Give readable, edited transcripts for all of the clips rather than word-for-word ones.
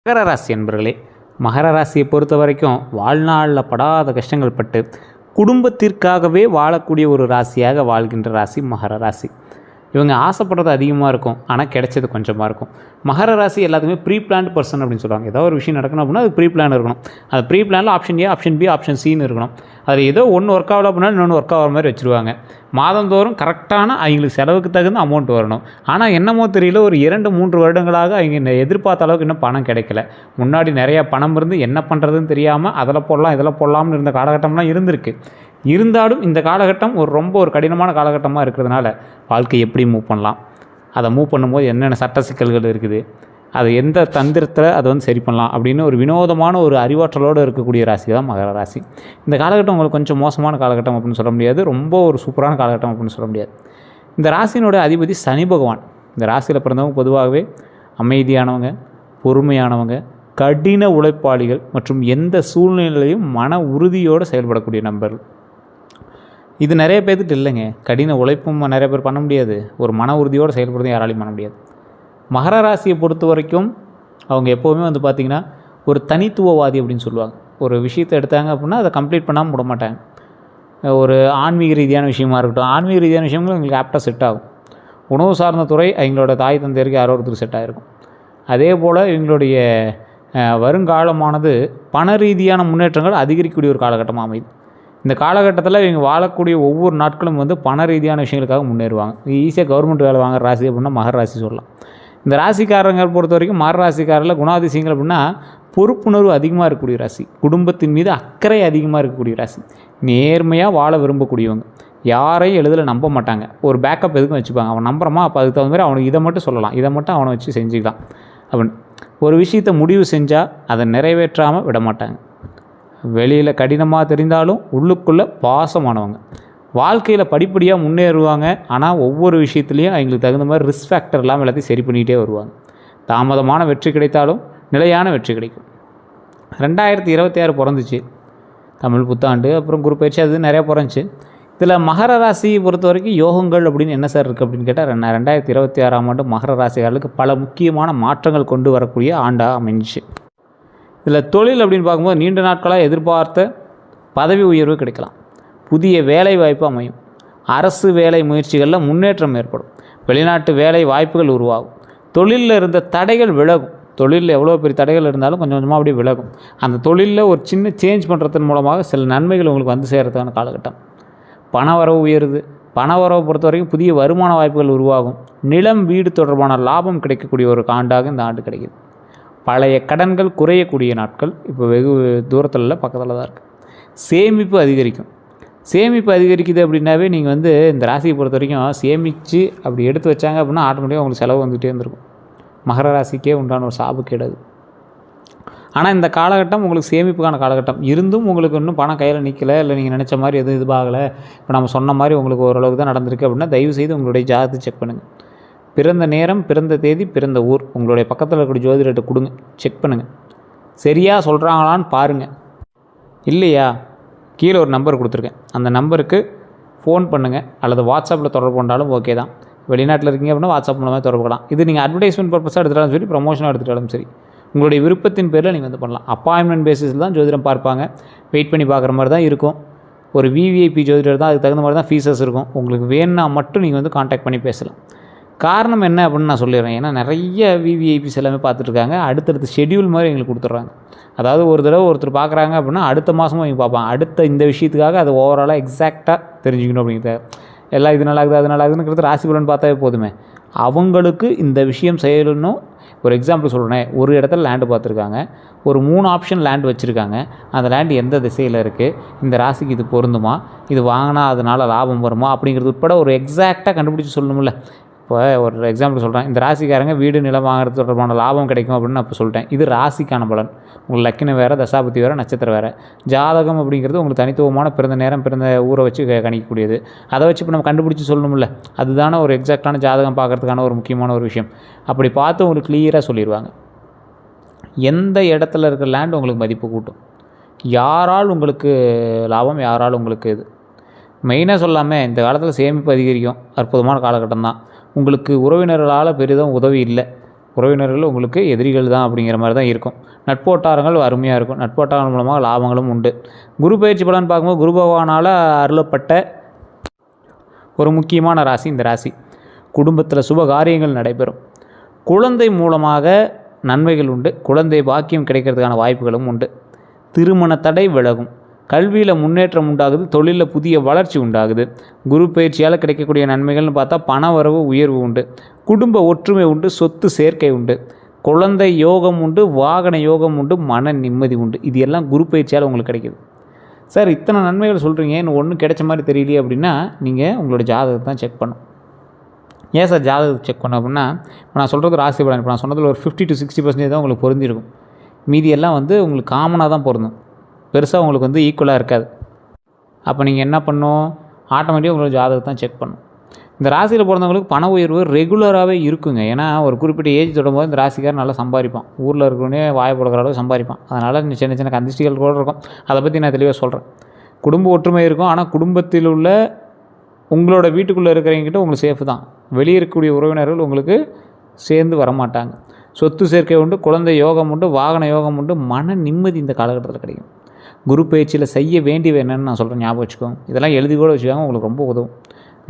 மகர ராசி என்பர்களே, மகர ராசியை பொறுத்த வரைக்கும் வாழ்நாளில் படாத கஷ்டங்கள் பட்டு குடும்பத்திற்காகவே வாழக்கூடிய ஒரு ராசியாக வாழ்கின்ற ராசி மகர ராசி. இவங்க ஆசைப்படுறது அதிகமாக இருக்கும், ஆனால் கிடைச்சது கொஞ்சமாக இருக்கும். மகர ராசி எல்லாத்துக்குமே ப்ரீ பிளான்ட் பர்சன் அப்படின்னு சொல்லுவாங்க. ஏதோ ஒரு விஷயம் நடக்கணும் அப்படின்னா அது ப்ரீ பிளான் இருக்கணும். அது ப்ரீ பிளானில் option A, option B, option சின்னு இருக்கணும். அது ஏதோ ஒன்று ஒர்க் ஆகல அப்படின்னா இன்னொன்று ஒர்க் ஆகிற மாதிரி வச்சுருவாங்க. மாதந்தோறும் கரெக்டான அவங்களுக்கு செலவுக்கு தகுந்த அமௌண்ட் வரணும். ஆனால் என்னமோ தெரியல, ஒரு 2-3 வருடங்களாக அவங்க எதிர்பார்த்த அளவுக்கு இன்னும் பணம் கிடைக்கல. முன்னாடி நிறையா பணம் இருந்து என்ன பண்ணுறதுன்னு தெரியாமல் அதில் போடலாம் இதில் போடலாம்னு இருந்த காலகட்டம்லாம் இருந்திருக்கு. இருந்தாலும் இந்த காலகட்டம் ரொம்ப ஒரு கடினமான காலகட்டமாக இருக்கிறதுனால வாழ்க்கை எப்படி மூவ் பண்ணலாம், அதை மூவ் பண்ணும்போது என்னென்ன சட்ட சிக்கல்கள் இருக்குது, அது எந்த தந்திரத்தில் அதை சரி பண்ணலாம் அப்படின்னு ஒரு வினோதமான ஒரு அறிவாற்றலோடு இருக்கக்கூடிய ராசி தான் மகர ராசி. இந்த காலகட்டம் உங்களுக்கு கொஞ்சம் மோசமான காலகட்டம் அப்படின்னு சொல்ல முடியாது, ரொம்ப ஒரு சூப்பரான காலகட்டம் அப்படின்னு சொல்ல முடியாது. இந்த ராசியினுடைய அதிபதி சனி பகவான். இந்த ராசியில் பிறந்தவங்க பொதுவாகவே அமைதியானவங்க, பொறுமையானவங்க, கடின உழைப்பாளிகள் மற்றும் எந்த சூழ்நிலையிலையும் மன உறுதியோடு செயல்படக்கூடிய நபர்கள். இது நிறைய பேர்த்துட்டு இல்லைங்க. கடின உழைப்பும் நிறைய பேர் பண்ண முடியாது, ஒரு மன உறுதியோடு செயல்படுறதும் யாராலையும் பண்ண முடியாது. மகர ராசியை பொறுத்த வரைக்கும் அவங்க எப்போவுமே பார்த்திங்கன்னா ஒரு தனித்துவவாதி அப்படின்னு சொல்லுவாங்க. ஒரு விஷயத்தை எடுத்தாங்க அப்படின்னா அதை கம்ப்ளீட் பண்ணாமல் விட மாட்டாங்க. ஒரு ஆன்மீக ரீதியான விஷயமா இருக்கட்டும், ஆன்மீக ரீதியான விஷயங்களும் எங்களுக்கு ஆப்டாக செட் ஆகும். உணவு சார்ந்த துறை எங்களோட தாய் தந்தையருக்கு யாரோ ஒருத்தருக்கு செட் ஆகிருக்கும். அதே போல் எங்களுடைய வருங்காலமானது பண ரீதியான முன்னேற்றங்கள் அதிகரிக்கக்கூடிய ஒரு காலகட்டமாக அமையுது. இந்த காலகட்டத்தில் இவங்க வாழக்கூடிய ஒவ்வொரு நாட்களும் பண ரீதியான விஷயங்களுக்காக முன்னேறுவாங்க. ஈஸியாக கவர்மெண்ட் வேலை வாங்குற ராசி அப்படின்னா மகர ராசி சொல்லலாம். இந்த ராசிக்காரங்கள் பொறுத்த வரைக்கும் மகர ராசிக்காரில் குணாதிசயங்கள் அப்படின்னா பொறுப்புணர்வு அதிகமாக இருக்கக்கூடிய ராசி, குடும்பத்தின் மீது அக்கறை அதிகமாக இருக்கக்கூடிய ராசி, நேர்மையாக வாழ விரும்பக்கூடியவங்க, யாரையும் எளிதில் நம்ப மாட்டாங்க. ஒரு பேக்கப் எதுக்கும் வச்சுப்பாங்க. அவன் நம்புறமா அப்போ அதுக்கு தகுந்த மாதிரி அவனுக்கு இதை மட்டும் சொல்லலாம், இதை மட்டும் அவனை வச்சு செஞ்சுக்கலாம் அப்படின்னு. ஒரு விஷயத்தை முடிவு செஞ்சால் அதை நிறைவேற்றாமல் விட மாட்டாங்க. வெளியில் கடினமாக தெரிந்தாலும் உள்ளுக்குள்ளே பாசமானவங்க. வாழ்க்கையில் படிப்படியாக முன்னேறுவாங்க. ஆனால் ஒவ்வொரு விஷயத்துலையும் அவங்களுக்கு தகுந்த மாதிரி ரிஸ்க் ஃபேக்டர் இல்லாமல் எல்லாத்தையும் சரி பண்ணிகிட்டே வருவாங்க. தாமதமான வெற்றி கிடைத்தாலும் நிலையான வெற்றி கிடைக்கும். 2026 பிறந்துச்சு, தமிழ் புத்தாண்டு, அப்புறம் குரு பயிற்சி, அது நிறையா பிறந்துச்சு. இதில் மகர ராசியை பொறுத்த வரைக்கும் யோகங்கள் அப்படின்னு என்ன சார் இருக்குது அப்படின்னு கேட்டால் 2026ஆம் ஆண்டு மகர ராசிகளுக்கு பல முக்கியமான மாற்றங்கள் கொண்டு வரக்கூடிய ஆண்டாக அமைஞ்சிச்சு. இதில் தொழில் அப்படின்னு பார்க்கும்போது நீண்ட நாட்களாக எதிர்பார்த்த பதவி உயர்வு கிடைக்கலாம், புதிய வேலை வாய்ப்பு அமையும், அரசு வேலை முயற்சிகளில் முன்னேற்றம் ஏற்படும், வெளிநாட்டு வேலை வாய்ப்புகள் உருவாகும், தொழிலில் இருந்த தடைகள் விலகும். தொழிலில் எவ்வளோ பெரிய தடைகள் இருந்தாலும் கொஞ்சம் கொஞ்சமாக அப்படியே விலகும். அந்த தொழிலில் ஒரு சின்ன சேஞ்ச் பண்ணுறதன் மூலமாக சில நன்மைகள் உங்களுக்கு சேர்கிறதுக்கான காலகட்டம். பண வரவு உயருது. பண வரவை பொறுத்த வரைக்கும் புதிய வருமான வாய்ப்புகள் உருவாகும். நிலம் வீடு தொடர்பான லாபம் கிடைக்கக்கூடிய ஒரு ஆண்டாக இந்த ஆண்டு கிடைக்குது. பழைய கடன்கள் குறையக்கூடிய நாட்கள் இப்போ வெகு தூரத்தில் இல்லை, பக்கத்தில் தான் இருக்குது. சேமிப்பு அதிகரிக்கும். சேமிப்பு அதிகரிக்குது அப்படின்னாவே நீங்கள் இந்த ராசியை பொறுத்த வரைக்கும் சேமித்து அப்படி எடுத்து வச்சாங்க அப்படின்னா ஆட்டோமேட்டிக்காக உங்களுக்கு செலவு வந்துகிட்டே இருந்திருக்கும். மகர ராசிக்கே உண்டான ஒரு சாபு கேடாது. ஆனால் இந்த காலகட்டம் உங்களுக்கு சேமிப்புக்கான காலகட்டம் இருந்தும் உங்களுக்கு இன்னும் பணம் கையில் நிற்கலை, இல்லை நீங்கள் நினச்ச மாதிரி எதுவும் இதுவாகலை, இப்போ நம்ம சொன்ன மாதிரி உங்களுக்கு ஓரளவுக்கு தான் நடந்திருக்கு அப்படின்னா தயவுசெய்து உங்களுடைய ஜாதகத்தை செக் பண்ணுங்கள். பிறந்த நேரம், பிறந்த தேதி, பிறந்த ஊர் உங்களுடைய பக்கத்தில் இருக்கக்கூடிய ஜோதிடர்கிட்ட கொடுங்க, செக் பண்ணுங்கள். சரியாக சொல்கிறாங்களான்னு பாருங்கள். இல்லையா, கீழே ஒரு நம்பர் கொடுத்துருக்கேன், அந்த நம்பருக்கு ஃபோன் பண்ணுங்கள் அல்லது வாட்ஸ்அப்பில் தொடர்பு கொண்டாலும் ஓகே தான். வெளிநாட்டில் இருக்கீங்க அப்படின்னா வாட்ஸ்அப் மூலமாக தொடர்புக்கலாம். இது நீங்கள் அட்வர்டைஸ்மெண்ட் பர்பஸாக எடுத்துட்டாலும் சரி, ப்ரமோஷனாக எடுத்துட்டாலும் சரி, உங்களுடைய விருப்பத்தின் பேரில் நீங்கள் பண்ணலாம். அப்பாயின்மெண்ட் பேசிஸில் தான் ஜோதிடம் பார்ப்பாங்க, வெயிட் பண்ணி பார்க்குற மாதிரி தான் இருக்கும். ஒரு விவிஐபி ஜோதிடர் தான், அதுக்கு தகுந்த மாதிரி தான் ஃபீஸஸ் இருக்கும். உங்களுக்கு வேணுன்னா மட்டும் நீங்கள் கான்டாக்ட் பண்ணி பேசலாம். காரணம் என்ன அப்படின்னு நான் சொல்லிடுறேன். ஏன்னா நிறைய விவிஐபிஸ் எல்லாமே பார்த்துட்ருக்காங்க, அடுத்தடுத்து ஷெட்யூல் மாதிரி எங்களுக்கு கொடுத்துட்றாங்க. அதாவது ஒரு தடவை ஒருத்தர் பார்க்குறாங்க அப்படின்னா அடுத்த மாதமும் அவங்க பார்ப்பாங்க. அடுத்த இந்த விஷயத்துக்காக அதை ஓவராலாக எக்ஸாக்டாக தெரிஞ்சுக்கணும் அப்படிங்கிறது. எல்லாம் இது நல்லாகுது அது நல்லாகுதுங்கிறது ராசி பலன் பார்த்தாவே போதுமே. அவங்களுக்கு இந்த விஷயம் செய்யணும்னு ஒரு எக்ஸாம்பிள் சொல்கிறேன். ஒரு இடத்துல லேண்டு பார்த்துருக்காங்க, ஒரு 3 ஆப்ஷன் லேண்டு வச்சுருக்காங்க. அந்த லேண்டு எந்த திசையில் இருக்குது, இந்த ராசிக்கு இது பொருந்துமா, இது வாங்கினா அதனால் லாபம் வருமா அப்படிங்கிறது உட்பட ஒரு எக்ஸாக்டாக கண்டுபிடிச்சி சொல்லணும்ல. இப்போ ஒரு எக்ஸாம்பிள் சொல்கிறேன், இந்த ராசிக்காரங்க வீடு நிலம் வாங்குறது தொடர்பான லாபம் கிடைக்கும் அப்படின்னு நான் இப்போ சொல்லிட்டேன். இது ராசிக்கான பலன். உங்களுக்கு லக்கினம் வேறு, தசாபதி வேறு, நட்சத்திரம் வேறு. ஜாதகம் அப்படிங்கிறது உங்களுக்கு தனித்துவமான பிறந்த நேரம், பிறந்த ஊரை வச்சு கணிக்கக்கூடியது. அதை வச்சு இப்போ நம்ம கண்டுபிடிச்சி சொல்லணும்ல, அதுதானே ஒரு எக்ஸாக்டான ஜாதகம் பார்க்குறதுக்கான ஒரு முக்கியமான ஒரு விஷயம். அப்படி பார்த்து உங்களுக்கு கிளியராக சொல்லிடுவாங்க. எந்த இடத்துல இருக்கிற லேண்ட் உங்களுக்கு மதிப்பு கூட்டும், யாரால் உங்களுக்கு லாபம், யாரால் உங்களுக்கு இது மெயினாக சொல்லாமல் இந்த காலத்தில் சேமிப்பு அதிகரிக்கும். அற்புதமான காலகட்டம் தான். உங்களுக்கு உறவினர்களால் பெரிதும் உதவி இல்லை, உறவினர்கள் உங்களுக்கு எதிரிகள் தான் அப்படிங்கிற மாதிரி தான் இருக்கும். நட்போட்டாரங்கள் அருமையாக இருக்கும். நட்போட்டாரங்கள் மூலமாக லாபங்களும் உண்டு. குரு பயிற்சி பலன் பார்க்கும்போது குரு பகவானால் அருளப்பட்ட ஒரு முக்கியமான ராசி இந்த ராசி. குடும்பத்தில் சுப காரியங்கள் நடைபெறும். குழந்தை மூலமாக நன்மைகள் உண்டு. குழந்தை பாக்கியம் கிடைக்கிறதுக்கான வாய்ப்புகளும் உண்டு. திருமண தடை விலகும். கல்வியில் முன்னேற்றம் உண்டாகுது. தொழிலில் புதிய வளர்ச்சி உண்டாகுது. குரு பயிற்சியால் கிடைக்கக்கூடிய நன்மைகள்னு பார்த்தா பண வரவு உயர்வு உண்டு. குடும்ப ஒற்றுமை உண்டு. சொத்து சேர்க்கை உண்டு. குழந்தை யோகம் உண்டு. வாகன யோகம் உண்டு. மன நிம்மதி உண்டு. இது எல்லாம் குரு பயிற்சியால் உங்களுக்கு கிடைக்கிது. சார் இத்தனை நன்மைகள் சொல்கிறீங்க, இன்னும் ஒன்றும் கிடைச்ச மாதிரி தெரியலையே அப்படின்னா நீங்கள் உங்களோட ஜாதகத்தை தான் செக் பண்ணணும். ஏன் சார் ஜாதகத்தை செக் பண்ணோம் அப்படின்னா, இப்போ நான் சொல்கிறது ராசி பலன். இப்போ நான் சொன்னதில் ஒரு 50 to 60% தான் உங்களுக்கு பொருந்திருக்கும். மீதி எல்லாம் உங்களுக்கு காமனாக தான் பொருந்தும். பெருசாக உங்களுக்கு ஈக்குவலாக இருக்காது. அப்போ நீங்கள் என்ன பண்ணணும், ஆட்டோமேட்டிக்காக உங்களோட ஜாதகத்தை தான் செக் பண்ணணும். இந்த ராசியில் பிறந்தவங்களுக்கு பண உயர்வு ரெகுலராகவே இருக்குங்க. ஏன்னா ஒரு குறிப்பிட்ட ஏஜ் தொடும்போது இந்த ராசிக்காரர் நல்லா சம்பாதிப்பான். ஊரில் இருக்கிறவனே வாயை போடுற அளவு சம்பாதிப்பான். அதனால் சின்ன சின்ன கந்திஷ்டிகள் கூட இருக்கும். அதை பற்றி நான் தெளிவாக சொல்கிறேன். குடும்ப ஒற்றுமை இருக்கும். ஆனால் குடும்பத்தில் உள்ள உங்களோட வீட்டுக்குள்ளே இருக்கிறவங்கிட்ட உங்களுக்கு சேஃப் தான். வெளியே இருக்கக்கூடிய உறவினர்கள் உங்களுக்கு சேர்ந்து வரமாட்டாங்க. சொத்து சேர்க்கை உண்டு. குழந்தை யோகம் உண்டு. வாகன யோகம் உண்டு. மன நிம்மதி இந்த காலகட்டத்தில் கிடைக்கும். குரு பயிற்சியில் செய்ய வேண்டியது என்னென்னு நான் சொல்கிறேன், ஞாபகம் வச்சுக்கோங்க. இதெல்லாம் எழுதி கூட வச்சுக்கோங்க, உங்களுக்கு ரொம்ப உதவும்.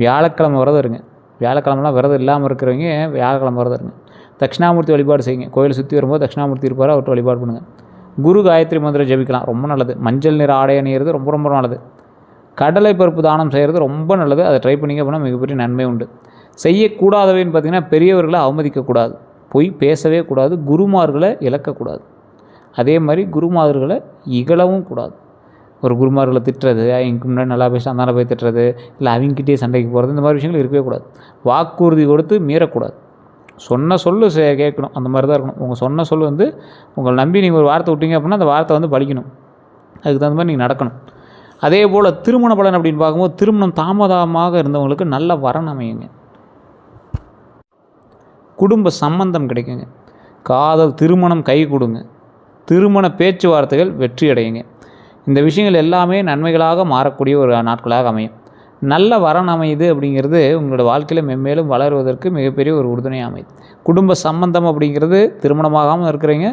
வியாழக்கிழமை விரதம் இருங்க. வியாழக்கிழமெலாம் விரதம் இல்லாமல் இருக்கிறவங்க வியாழக்கிழமை விரதம் இருங்க. தட்சிணாமூர்த்தி வழிபாடு செய்யுங்க. கோயிலை சுற்றி வரும்போது தட்சிணாமூர்த்தி இருப்பார், அவர்கிட்ட வழிபாடு பண்ணுங்கள். குரு காயத்ரி மந்திரம் ஜபிக்கலாம், ரொம்ப நல்லது. மஞ்சள் நிற ஆடை அணியிறது ரொம்ப ரொம்ப நல்லது. கடலை பருப்பு தானம் செய்கிறது ரொம்ப நல்லது. அதை ட்ரை பண்ணிங்க அப்படின்னா மிகப்பெரிய நன்மை உண்டு. செய்யக்கூடாதவைன்னு பார்த்திங்கன்னா, பெரியவர்களை அவமதிக்கக்கூடாது, பொய் பேசவே கூடாது, குருமார்களை இழக்கக்கூடாது. அதே மாதிரி குருமார்களை இகழவும் கூடாது. ஒரு குருமார்களை திட்டுறது, அவங்க முன்னாடி நல்லா பேசி அந்தாண்ட போய் திட்டுறது, இல்லை அவங்ககிட்டே சண்டைக்கு போகிறது, இந்த மாதிரி விஷயங்கள் இருக்கவே கூடாது. வாக்குறுதி கொடுத்து மீறக்கூடாது. சொன்ன சொல்லு கேட்கணும், அந்த மாதிரி தான் இருக்கணும். உங்கள் சொன்ன சொல் உங்களை நம்பி நீங்கள் ஒரு வார்த்தை விட்டீங்க அப்படின்னா அந்த வார்த்தை பலிக்கணும். அதுக்கு தகுந்த மாதிரி நீங்கள் நடக்கணும். அதே போல் திருமண பலன் அப்படின்னு பார்க்கும்போது, திருமணம் தாமதமாக இருந்தவங்களுக்கு நல்ல வரன் அமையுங்க. குடும்ப சம்பந்தம் கிடைக்குங்க. காதல் திருமணம் கை கொடுங்க. திருமண பேச்சுவார்த்தைகள் வெற்றி அடையுங்க. இந்த விஷயங்கள் எல்லாமே நன்மைகளாக மாறக்கூடிய ஒரு நாட்களாக அமையும். நல்ல வரன் அமையுது அப்படிங்கிறது உங்களோட வாழ்க்கையில் மென்மேலும் வளருவதற்கு மிகப்பெரிய ஒரு உறுதுணையாக அமையுது. குடும்ப சம்பந்தம் அப்படிங்கிறது திருமணமாகாமல் இருக்கிறீங்க,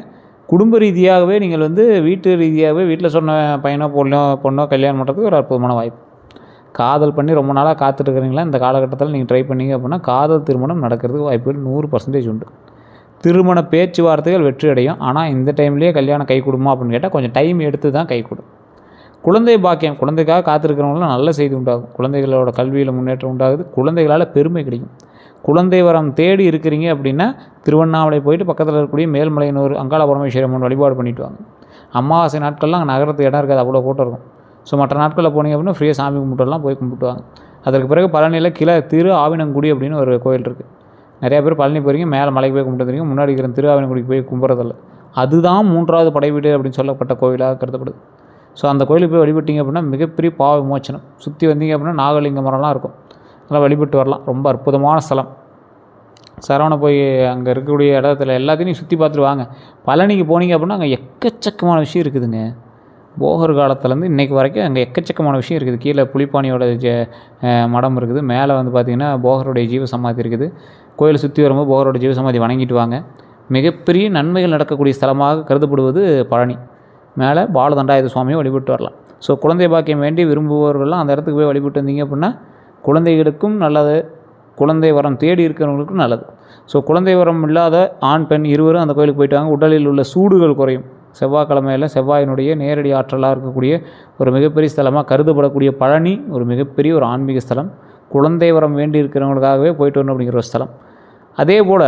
குடும்ப ரீதியாகவே நீங்கள் வீட்டு ரீதியாகவே வீட்டில் சொன்ன பையனோ பொண்ணோ கல்யாணம் பண்ணுறதுக்கு ஒரு அற்புதமான வாய்ப்பு. காதல் பண்ணி ரொம்ப நாளாக காத்துட்ருக்கிறீங்களா, இந்த காலகட்டத்தில் நீங்கள் ட்ரை பண்ணிங்க அப்படின்னா காதல் திருமணம் நடக்கிறதுக்கு வாய்ப்புகள் 100% உண்டு. திருமண பேச்சுவார்த்தைகள் வெற்றி அடையும். ஆனால் இந்த டைம்லேயே கல்யாணம் கை கொடுமா அப்படின்னு கேட்டால் கொஞ்சம் டைம் எடுத்து தான் கை கொடும். குழந்தை பாக்கியம், குழந்தைக்காக காத்திருக்கிறவங்களாம் நல்ல செய்தி உண்டாகும். குழந்தைகளோட கல்வியில் முன்னேற்றம் உண்டாகுது. குழந்தைகளால் பெருமை கிடைக்கும். குழந்தை வரம் தேடி இருக்கிறீங்க அப்படின்னா திருவண்ணாமலை போயிட்டு பக்கத்தில் இருக்கக்கூடிய மேல்மலையனூர் அங்காள பரமேஸ்வரி அம்மன் வழிபாடு பண்ணிட்டு வாங்க. அமாவாசை நாட்கள்லாம் அங்கே நகரத்துக்கு இடம் இருக்காது, அவ்வளோ கூட்டம் இருக்கும். ஸோ மற்ற நாட்களில் போனீங்க அப்படின்னா ஃப்ரீயாக சாமி கும்பிட்டுலாம் போய் கும்பிட்டுவாங்க. அதற்கு பிறகு பழனியில் திரு ஆவினங்குடி அப்படின்னு ஒரு கோயில் இருக்குது. நிறையா பேர் பழனி போகிறீங்க, மேலே மலைக்கு போய் கும்பிட்டு வந்துறீங்க, முன்னாடி இருக்கிற திரு ஆவினங்குடிக்கு போய் கும்பிட்றதில்ல. அதுதான் 3வது படை வீடு அப்படின்னு சொல்லப்பட்ட கோயிலாக கருதப்படுது. ஸோ அந்த கோயிலுக்கு போய் வழிபட்டிங்க அப்படின்னா மிகப்பெரிய பாவ விமோச்சனம். சுற்றி வந்தீங்க அப்படின்னா நாகலிங்க மரம்லாம் இருக்கும், அதெல்லாம் வழிபட்டு வரலாம். ரொம்ப அற்புதமான ஸ்தலம். சரவண போய் அங்கே இருக்கக்கூடிய இடத்துல எல்லாத்தையும் சுற்றி பார்த்துட்டு வாங்க. பழனிக்கு போனீங்க அப்படின்னா அங்கே எக்கச்சக்கமான விஷயம் இருக்குதுங்க. போகர் காலத்துலேருந்து இன்றைக்கு வரைக்கும் அங்கே எக்கச்சக்கமான விஷயம் இருக்குது. கீழே புலிப்பாணியோட மடம் இருக்குது. மேலே பார்த்திங்கன்னா போகருடைய ஜீவசமாதி இருக்குது. கோயிலை சுற்றி வரும்போது போகரோட ஜீவசமாதி வணங்கிட்டு வாங்க. மிகப்பெரிய நன்மைகள் நடக்கக்கூடிய ஸ்தலமாக கருதப்படுவது பழனி. மேலே பாலதண்டாயுத சுவாமியை வழிபட்டு வரலாம். ஸோ குழந்தை பாக்கியம் வேண்டி விரும்புபவர்கள்லாம் அந்த இடத்துக்கு போய் வழிபட்டு வந்தீங்க அப்படின்னா குழந்தைகளுக்கும் நல்லது, குழந்தை வரம் தேடி இருக்கிறவங்களுக்கும் நல்லது. ஸோ குழந்தை வரம் இல்லாத ஆண் பெண் இருவரும் அந்த கோயிலுக்கு போயிட்டு வாங்க. உடலில் உள்ள சூடுகள் குறையும். செவ்வாய்க்கிழமையில் செவ்வாயினுடைய நேரடி ஆற்றலாக இருக்கக்கூடிய ஒரு மிகப்பெரிய ஸ்தலமாக கருதப்படக்கூடிய பழனி ஒரு மிகப்பெரிய ஒரு ஆன்மீக ஸ்தலம். குழந்தை வரம் வேண்டி இருக்கிறவங்களுக்காகவே போயிட்டு வரணும் அப்படிங்கிற ஒரு ஸ்தலம். அதே போல்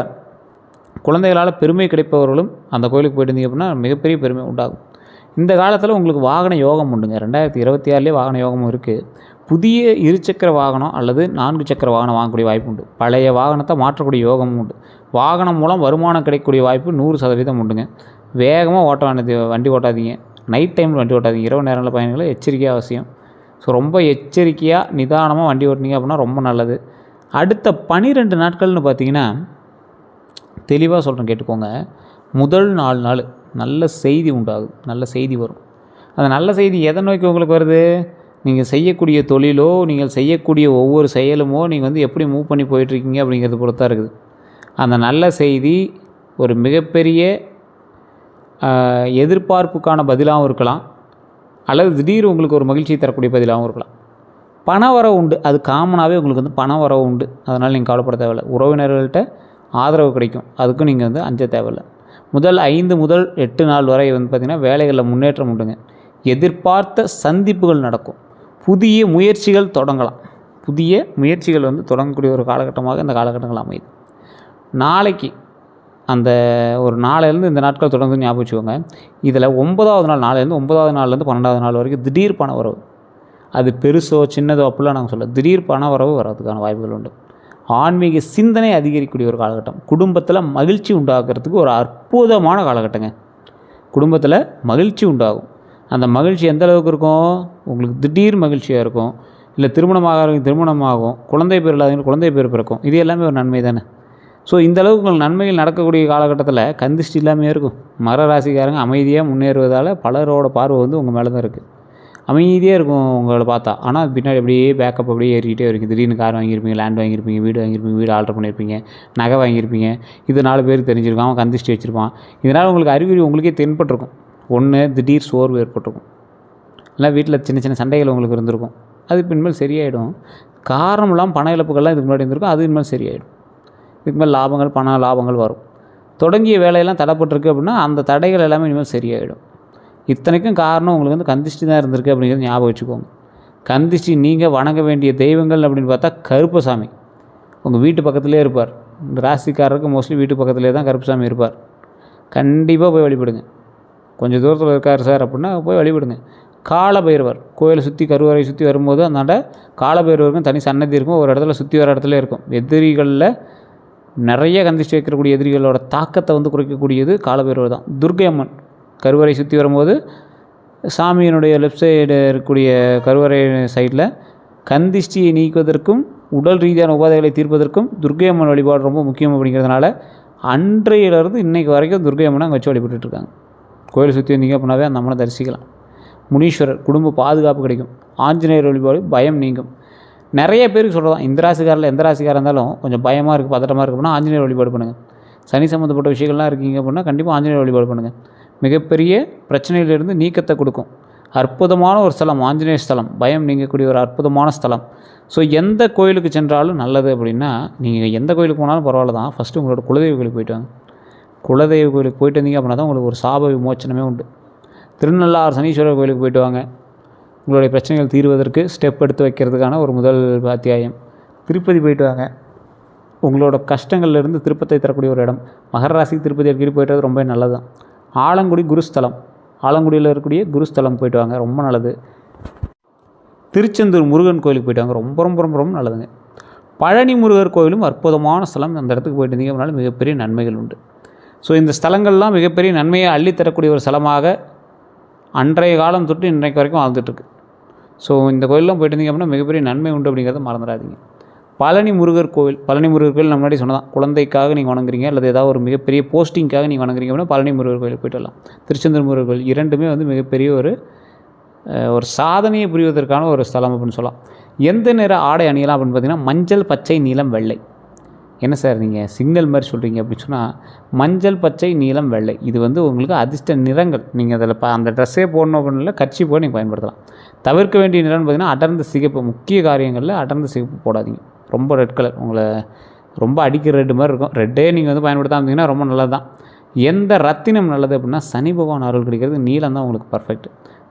குழந்தைகளால் பெருமை கிடைப்பவர்களும் அந்த கோயிலுக்கு போயிட்டு இருந்தீங்க அப்படின்னா மிகப்பெரிய பெருமை உண்டாகும். இந்த காலத்தில் உங்களுக்கு வாகன யோகம் உண்டுங்க. 2026 வாகன யோகமும் இருக்குது. புதிய இருசக்கர வாகனம் அல்லது 4 சக்கர வாகனம் வாங்கக்கூடிய வாய்ப்பு உண்டு. பழைய வாகனத்தை மாற்றக்கூடிய யோகமும் உண்டு. வாகனம் மூலம் வருமானம் கிடைக்கக்கூடிய வாய்ப்பு 100% உண்டுங்க. வேகமாக வண்டி ஓட்டாதீங்க. நைட் டைமில் வண்டி ஓட்டாதீங்க. இரவு நேரங்களில் பயணிகளை எச்சரிக்கையாக அவசியம். ஸோ ரொம்ப எச்சரிக்கையாக நிதானமாக வண்டி ஓட்டினீங்க அப்படின்னா ரொம்ப நல்லது. அடுத்த 12 நாட்கள்னு பார்த்திங்கன்னா தெளிவாக சொல்கிறேன், கேட்டுக்கோங்க. முதல் 4 நாள் நல்ல செய்தி உண்டாகுது, நல்ல செய்தி வரும். அந்த நல்ல செய்தி எதை நோக்கி உங்களுக்கு வருது? நீங்கள் செய்யக்கூடிய தொழிலோ நீங்கள் செய்யக்கூடிய ஒவ்வொரு செயலுமோ நீங்கள் எப்படி மூவ் பண்ணி போயிட்டுருக்கீங்க அப்படிங்கிறது பொறுத்தான் இருக்குது. அந்த நல்ல செய்தி ஒரு மிகப்பெரிய எதிர்பார்ப்புக்கான பதிலாகவும் இருக்கலாம், அல்லது திடீர் உங்களுக்கு ஒரு மகிழ்ச்சியை தரக்கூடிய பதிலாகவும் இருக்கலாம். பண வரவு உண்டு, அது காமனாகவே உங்களுக்கு வந்து பண வரவு உண்டு, அதனால் நீங்கள் கவலைப்பட தேவையில்லை. உறவினர்கள்ட்ட ஆதரவு கிடைக்கும், அதுக்கும் நீங்கள் வந்து அஞ்ச தேவையில்லை. முதல் 5 முதல் 8 நாள் வரை வந்து பார்த்திங்கன்னா வேலைகளில் முன்னேற்றம் உண்டுங்க. எதிர்பார்த்த சந்திப்புகள் நடக்கும், புதிய முயற்சிகள் தொடங்கலாம். புதிய முயற்சிகள் வந்து தொடங்கக்கூடிய ஒரு காலகட்டமாக இந்த காலகட்டங்கள் அமையுது. நாளைக்கு அந்த ஒரு நாளையிலேருந்து இந்த நாட்கள் தொடங்குது ஞாபகம் வச்சுக்கோங்க. இதில் 9வது நாள், நாளையிலேருந்து 9வது நாள்லேருந்து 12வது நாள் வரைக்கும் திடீர் பண வரவு. அது பெருசோ சின்னதோ அப்படிலாம் நாங்கள் சொல்ல, திடீர் பண வரவு வர்றதுக்கான வாய்ப்புகள் உண்டு. ஆன்மீக சிந்தனை அதிகரிக்கக்கூடிய ஒரு காலகட்டம். குடும்பத்தில் மகிழ்ச்சி உண்டாக்குறதுக்கு ஒரு அற்புதமான காலகட்டங்க. குடும்பத்தில் மகிழ்ச்சி உண்டாகும். அந்த மகிழ்ச்சி எந்த அளவுக்கு இருக்கும்? உங்களுக்கு திடீர் மகிழ்ச்சியாக இருக்கும், இல்லை திருமணமாகும், குழந்தை பேர் இல்லாதவங்களுக்கு குழந்தை பேர் பிறக்கும். இது எல்லாமே ஒரு நன்மை தானே. ஸோ இந்த அளவுக்கு உங்கள் நன்மைகள் நடக்கக்கூடிய காலகட்டத்தில் கந்திஷ்டி இல்லாமே இருக்கும். மகர ராசிக்காரங்க அமைதியாக முன்னேறுவதால் பலரோட பார்வை வந்து உங்கள் மேலே தான் இருக்குது. அமைதியாக இருக்கும் உங்களை பார்த்தா, ஆனால் பின்னாடி அப்படியே பேக்கப் அப்படியே ஏறிக்கிட்டே இருக்கும். திடீர்னு கார் வாங்கியிருப்பீங்க, லேண்ட் வாங்கியிருப்பீங்க, வீடு ஆல்ட்ரு பண்ணியிருப்பீங்க, நகை வாங்கியிருப்பீங்க. இது 4 பேருக்கு தெரிஞ்சிருக்கும், அவன் கந்திஷ்டி வச்சுருப்பான். இதனால் உங்களுக்கு அறிகுறி உங்களுக்கே தென்பட்டிருக்கும். ஒன்று, திடீர் சோர்வு ஏற்பட்டிருக்கும், இல்லை வீட்டில் சின்ன சின்ன சண்டைகள் உங்களுக்கு இருந்திருக்கும். அது பின்மேல் சரியாயிடும். காரணம் இல்லாமல் பண இழப்புகள்லாம் இதுக்கு முன்னாடி இருந்திருக்கும், அது இனிமேல் சரியாயிடும். இதுக்கு மேல் லாபங்கள், பண லாபங்கள் வரும். தொடங்கிய வேலையெல்லாம் தடைப்பட்டிருக்கு அப்படின்னா அந்த தடைகள் எல்லாமே இனிமேல் சரியாயிடும். இத்தனைக்கும் காரணம் உங்களுக்கு வந்து கந்திஷ்டி தான் இருந்திருக்கு அப்படிங்கிறது ஞாபகம் வச்சுக்கோங்க. கந்திஷ்டி நீங்கள் வணங்க வேண்டிய தெய்வங்கள் அப்படின்னு பார்த்தா கருப்பசாமி உங்கள் வீட்டு பக்கத்துலேயே இருப்பார். இந்த ராசிக்காரருக்கு மோஸ்ட்லி வீட்டு பக்கத்துலேயே தான் கருப்பசாமி இருப்பார். கண்டிப்பாக போய் வழிபடுங்க. கொஞ்சம் தூரத்தில் இருக்கார் சார் அப்படின்னா போய் வழிபடுங்க. காலபைரவர் கோயிலை சுற்றி கருவறை சுற்றி வரும்போது அந்தாண்ட காலபைரவருக்கும் தனி சன்னதி இருக்கும். ஒரு இடத்துல சுற்றி வர இடத்துல இருக்கும். எதிரிகளில் நிறைய கந்திஷ்டி வைக்கக்கூடிய எதிரிகளோட தாக்கத்தை வந்து குறைக்கக்கூடியது காலபைரவர் தான். துர்க்கை அம்மன் கருவறை சுற்றி வரும்போது சாமியினுடைய லெஃப்ட் சைடு இருக்கக்கூடிய கருவறை சைடில் கந்திஷ்டியை நீக்குவதற்கும் உடல் ரீதியான உபாதைகளை தீர்ப்பதற்கும் துர்க்கை அம்மன் வழிபாடு ரொம்ப முக்கியம். அப்படிங்கிறதுனால அன்றையிலிருந்து இன்றைக்கு வரைக்கும் துர்க்கை அம்மனை அங்கே வச்சு வழிபட்டுருக்காங்க. கோயிலை சுற்றி வந்தீங்க அப்படின்னாவே அந்த அம்மனை தரிசிக்கலாம். முனீஸ்வரர் குடும்ப பாதுகாப்பு கிடைக்கும். ஆஞ்சநேயர் வழிபாடு பயம் நீங்கும். நிறைய பேருக்கு சொல்கிறதான், இந்த ராசிக்காரில் எந்த ராசிக்காராக இருந்தாலும் கொஞ்சம் பயமாக இருக்குது, பதட்டமாக இருக்குது அப்படின்னா ஆஞ்சநேயர் வழிபாடு பண்ணுங்கள். சனி சம்மந்தப்பட்ட விஷயங்கள்லாம் இருக்கீங்க அப்படின்னா கண்டிப்பாக ஆஞ்சநேயர் வழிபாடு பண்ணுங்கள். மிகப்பெரிய பிரச்சனையிலிருந்து நீக்கத்தை கொடுக்கும். அற்புதமான ஒரு ஸ்தலம் ஆஞ்சநேயர் ஸ்தலம், பயம் நீங்கக்கூடிய ஒரு அற்புதமான ஸ்தலம். ஸோ எந்த கோயிலுக்கு சென்றாலும் நல்லது அப்படின்னா, நீங்கள் எந்த கோயிலுக்கு போனாலும் பரவாயில்ல தான், ஃபஸ்ட்டு உங்களோட குலதெய்வ கோயிலுக்கு போய்ட்டு வாங்க. குலதெய்வ கோயிலுக்கு போய்ட்டு வந்தீங்க அப்படின்னா தான் உங்களுக்கு ஒரு சாப விமோச்சனமே உண்டு. திருநள்ளாறு சனீஸ்வரர் கோயிலுக்கு போய்ட்டு வாங்க. உங்களுடைய பிரச்சனைகள் தீர்வதற்கு ஸ்டெப் எடுத்து வைக்கிறதுக்கான ஒரு முதல் அத்தியாயம். திருப்பதி போய்ட்டு வாங்க. உங்களோட கஷ்டங்கள்லேருந்து திருப்பத்தை தரக்கூடிய ஒரு இடம். மகர ராசிக்கு திருப்பதி அடிக்கடி போய்ட்டு ரொம்ப நல்லது தான். ஆலங்குடி குருஸ்தலம், ஆலங்குடியில் இருக்கக்கூடிய குருஸ்தலம் போய்ட்டு வாங்க, ரொம்ப நல்லது. திருச்செந்தூர் முருகன் கோயிலுக்கு போய்ட்டு வாங்க, ரொம்ப ரொம்ப ரொம்ப ரொம்ப நல்லதுங்க. பழனி முருகர் கோயிலும் அற்புதமான ஸ்தலம். அந்த இடத்துக்கு போய்ட்டு இருந்தீங்க அப்படின்னாலும் மிகப்பெரிய நன்மைகள் உண்டு. ஸோ இந்த ஸ்தலங்கள்லாம் மிகப்பெரிய நன்மையை அள்ளித்தரக்கூடிய ஒரு ஸ்தலமாக அன்றைய காலம் தொட்டு இன்றைக்கு வரைக்கும் வாழ்ந்துட்டுருக்கு. ஸோ இந்த கோயிலெலாம் போய்ட்டு இருந்தீங்க அப்படின்னா மிகப்பெரிய நன்மை உண்டு அப்படிங்கிறத மறந்துடாதீங்க. பழனி முருகர் கோவில், பழனி முருகர் கோயில் நம்ம முன்னாடி சொன்னதான், குழந்தைக்காக நீங்கள் வணங்குறீங்க அல்லது ஏதாவது ஒரு மிகப்பெரிய போஸ்டிங்காக நீங்கள் வணங்குறீங்க அப்படின்னா பழனி முருகர் கோயிலுக்கு போய்ட்டு வரலாம். திருச்செந்தூர் முருகர் கோயில் இரண்டுமே வந்து மிகப்பெரிய ஒரு சாதனையை புரிவதற்கான ஒரு ஸ்தலம் அப்படின்னு சொல்லலாம். எந்த நிற ஆடை அணியலாம் அப்படின்னு பார்த்தீங்கன்னா மஞ்சள், பச்சை, நீலம், வெள்ளை. என்ன சார் நீங்கள் சிக்னல் மாதிரி சொல்கிறீங்க அப்படின்னு சொன்னால், மஞ்சள், பச்சை, நீலம், வெள்ளை இது வந்து உங்களுக்கு அதிர்ஷ்ட நிறங்கள். நீங்கள் அதில் அந்த ட்ரெஸ்ஸே போடணும் அப்படின்னு கட்சி போய் நீங்கள் பயன்படுத்தலாம். தவிர்க்க வேண்டிய நிறம்னு பார்த்தீங்கன்னா அடர்ந்த சிகப்பு. முக்கிய காரியங்களில் அடர்ந்த சிகப்பு போடாதீங்க. ரொம்ப ரெட் கலர் உங்களை ரொம்ப அடிக்கிற ரெட்டு மாதிரி இருக்கும். ரெட்டே நீங்கள் வந்து பயன்படுத்தாமல் ரொம்ப நல்லது தான். எந்த ரத்தினம் நல்லது அப்படின்னா சனி பகவான் அருள் கிடைக்கிறது நீலம் தான் உங்களுக்கு பர்ஃபெக்ட்.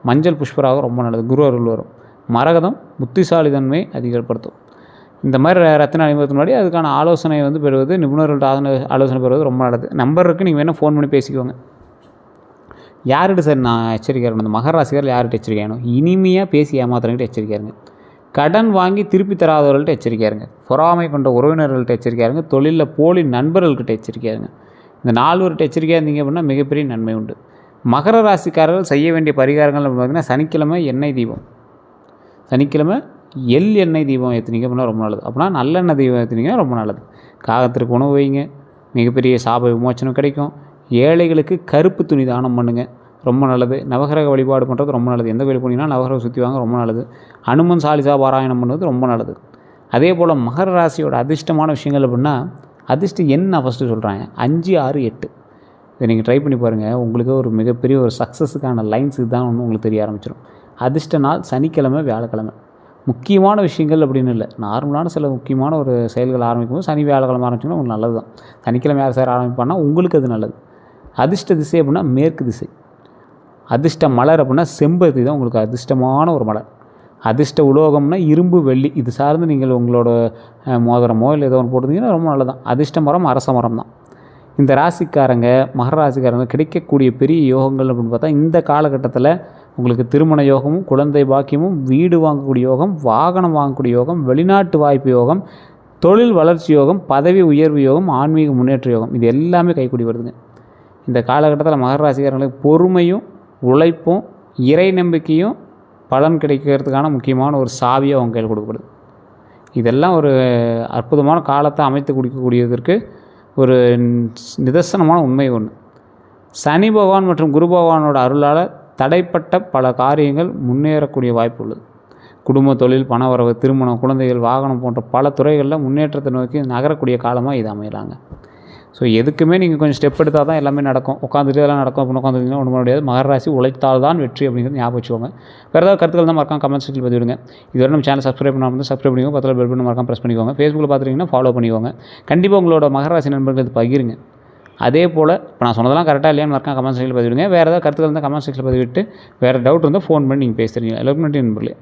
மஞ்சள் புஷ்பராக ரொம்ப நல்லது, குரு அருள் வரும். மரகதம் புத்திசாலி தன்மையை அதிகப்படுத்தும். இந்த மாதிரி ரத்தின அணிவதற்கு முன்னாடி அதுக்கான ஆலோசனை வந்து பெறுவது, நிபுணர்கள்ட்ட ஆலோசனை பெறுவது ரொம்ப நல்லது. நம்பர் இருக்குது, நீங்கள் வேணால் ஃபோன் பண்ணி பேசிக்கோங்க. யார்கிட்ட சார் நான் எச்சரிக்கையாக இருக்கணும்? இந்த மகர ராசிக்காரர்கள் யார்கிட்ட எச்சரிக்கையாக இருக்கணும்? இனிமையாக பேசி ஏமாத்துறவங்கள்ட்ட எச்சரிக்கையாக இருங்க. கடன் வாங்கி திருப்பி தராதவர்கள்ட்ட எச்சரிக்கையாக இருங்க. பொறாமை கொண்ட உறவினர்கள்ட்ட எச்சரிக்கையாக இருங்க. தொழிலில் போலி நண்பர்கள்கிட்ட எச்சரிக்கையாக இருங்க. இந்த 4 பேர்கிட்ட எச்சரிக்கையாக இருந்தீங்க அப்படின்னா மிகப்பெரிய நன்மை உண்டு. மகர ராசிக்காரர்கள் செய்ய வேண்டிய பரிகாரங்கள் பார்த்திங்கன்னா சனிக்கிழமை எண்ணெய் தீபம், சனிக்கிழமை எண்ணெய் தீபம் ஏற்றுனீங்க அப்படின்னா ரொம்ப நல்லது. அப்படின்னா நல்லெண்ணெய் தீபம் ஏற்றுனீங்கன்னா ரொம்ப நல்லது. காகத்திற்கு உணவு வைங்க, மிகப்பெரிய சாப விமோச்சனம் கிடைக்கும். ஏழைகளுக்கு கருப்பு துணி தானம் பண்ணுங்கள், ரொம்ப நல்லது. நவகிரக வழிபாடு பண்ணுறது ரொம்ப நல்லது. எந்த கோயில் போனீங்கன்னா நவகிரகம் சுற்றி வாங்க, ரொம்ப நல்லது. அனுமன் சாலிசா பாராயணம் பண்ணுறது ரொம்ப நல்லது. அதே போல் மகர ராசியோட அதிர்ஷ்டமான விஷயங்கள் அப்படின்னா அதிர்ஷ்ட எண் நான் ஃபஸ்ட்டு சொல்கிறேன் 5, 6, 8. இதை நீங்கள் ட்ரை பண்ணி பாருங்கள். உங்களுக்கு ஒரு மிகப்பெரிய ஒரு சக்ஸஸுக்கான லைன்ஸ் இதுதான் ஒன்று உங்களுக்கு தெரிய ஆரம்பிச்சிடும். அதிர்ஷ்ட நாள் சனிக்கிழமை, வியாழக்கிழமை. முக்கியமான விஷயங்கள் அப்படின்னு இல்லை, நார்மலான சில முக்கியமான ஒரு செயல்கள் ஆரம்பிக்கும்போது சனி வியாழக்கிழமை ஆரம்பிச்சிங்கன்னா உங்களுக்கு நல்லது தான். சனிக்கிழமை யார் சார் ஆரம்பிப்பான்னா உங்களுக்கு அது நல்லது. அதிர்ஷ்ட திசை அப்படின்னா மேற்கு திசை. அதிர்ஷ்ட மலர் அப்படின்னா செம்பருத்தி தான் உங்களுக்கு அதிர்ஷ்டமான ஒரு மலர். அதிர்ஷ்ட உலோகம்னா இரும்பு, வெள்ளி. இது சார்ந்து நீங்கள் உங்களோட மோதிரமோ இல்லை ஏதோ ஒன்று போட்டுருந்தீங்கன்னா ரொம்ப நல்லது தான். அதிர்ஷ்ட மரம் அரச மரம் தான். இந்த ராசிக்காரங்க, மகர ராசிக்காரங்க கிடைக்கக்கூடிய பெரிய யோகங்கள் அப்படின்னு பார்த்தா இந்த காலகட்டத்தில் உங்களுக்கு திருமண யோகமும், குழந்தை பாக்கியமும், வீடு வாங்கக்கூடிய யோகம், வாகனம் வாங்கக்கூடிய யோகம், வெளிநாட்டு வாய்ப்பு யோகம், தொழில் வளர்ச்சி யோகம், பதவி உயர்வு யோகம், ஆன்மீக முன்னேற்ற யோகம், இது எல்லாமே கைக்கூடி வருதுங்க. இந்த காலகட்டத்தில் மகர ராசிக்காரங்களுக்கு பொறுமையும், உழைப்பும், இறை நம்பிக்கையும் பலன் கிடைக்கிறதுக்கான முக்கியமான ஒரு சாவியாக அவங்க கையில் கொடுக்கப்படுது. இதெல்லாம் ஒரு அற்புதமான காலத்தை அமைத்து கொடுக்கக்கூடியதற்கு ஒரு நிதர்சனமான உண்மை ஒன்று. சனி பகவான் மற்றும் குரு பகவானோட அருளால் தடைப்பட்ட பல காரியங்கள் முன்னேறக்கூடிய வாய்ப்பு உள்ளது. குடும்ப, தொழில், பணவரவு, திருமணம், குழந்தைகள், வாகனம் போன்ற பல துறைகளில் முன்னேற்றத்தை நோக்கி நகரக்கூடிய காலமாக இது அமையலாங்க. ஸோ எதுக்குமே நீங்கள் கொஞ்சம் ஸ்டெப் எடுத்தால் தான் எல்லாமே நடக்கும். உட்காந்துட்டு எல்லாம் நடக்கும் அப்படின்னு உட்காந்துருந்தீங்கன்னா ஒன்றும் பண்ண முடியாது. மகர ராசி உழைத்தால் தான் வெற்றி அப்படிங்கிறது ஞாபகம் வச்சுக்கோங்க. வேறு ஏதாவது கருத்துக்கள் தான் மறக்காம கமெண்ட் செக்ஷனில் பதிவிடுங்க. இதுவரை நம்ம சேனல் சப்ஸ்கிரைப் பண்ணாமல் சப்ஸ்கிரைப் பண்ணிக்கோங்க. பக்கத்தில் பெல் பட்டன் மறக்காம ப்ரெஸ் பண்ணிக்கோங்க. ஃபேஸ்புக்கில் பார்த்துட்டிங்கன்னா ஃபாலோ பண்ணிக்கோங்க. கண்டிப்பாக உங்களோட மகர ராசி நண்பர்கள் இது பகிருங்க. அதே போல் இப்போ நான் சொன்னதெல்லாம் கரெக்டாக இல்லையான்னு மறக்காம கமெண்ட் செக்ஷனில் பதிவிடுங்க. வேறு ஏதாவது கருத்துக்கள் இருந்தால் கமெண்ட் செக்ஷனில் பதிவிட்டு வேறு டவுட் இருந்தால் ஃபோன் பண்ணி நீங்கள் பேசுகிறீங்க. எல்லாருக்கும் நன்றி நண்பர்களே.